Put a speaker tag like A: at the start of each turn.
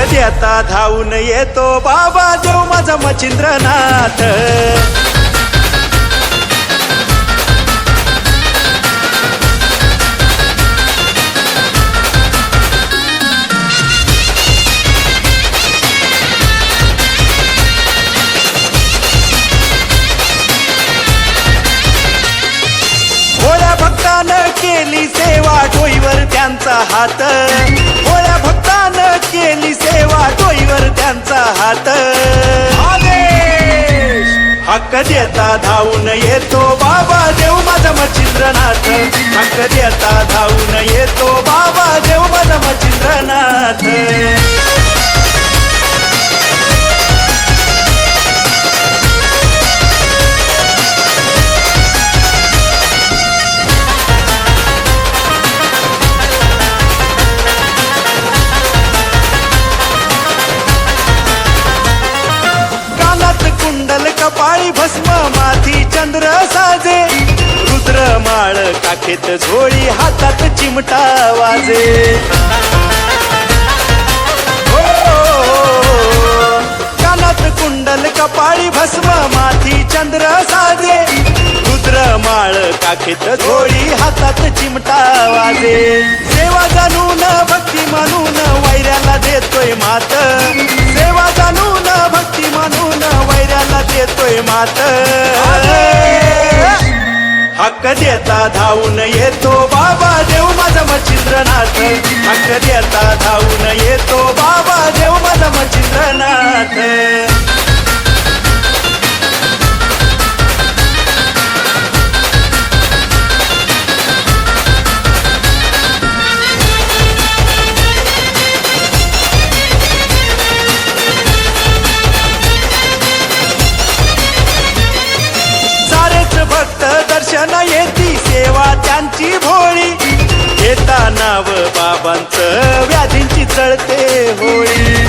A: कधी आता धावून येतो बाबा देव माझा मच्छिंद्रनाथ. भोळ्या भक्तानं केली सेवा डोईवर त्यांचा हात. भोळ्या भक्तानं केली सेवा डोईवर त्यांचा हात. हक्क देता धावून येतो बाबा देव माझा मच्छिंद्रनाथ. हक्क देता धावून येतो बाबा देव माझा मच्छिंद्रनाथ. कुंडल कपाळी भस्म माथी चंद्र साजे. रुद्र माळ काखेत झोळी हातात चिमटा वाजे. कानात कुंडल कपाळी भस्म माथी चंद्र साजे. रुद्र माळ काखेत झोळी हातात चिमटा वाजे. सेवा जाणून भक्ती मानून वैऱ्याला देतोय मात. सेवा जाणून भक्ती मानून वैऱ्याला देतोय मात. हक्क देता धावून येतो बाबा देव माझा मच्छिंद्रनाथ. हक्क देता धावून येतो बाबा देव माझा मच्छिंद्रनाथ. भक्त दर्शन येती सेवा त्यांची भोळी. घेता नाव बाबांचं व्याधींची चळते होळी.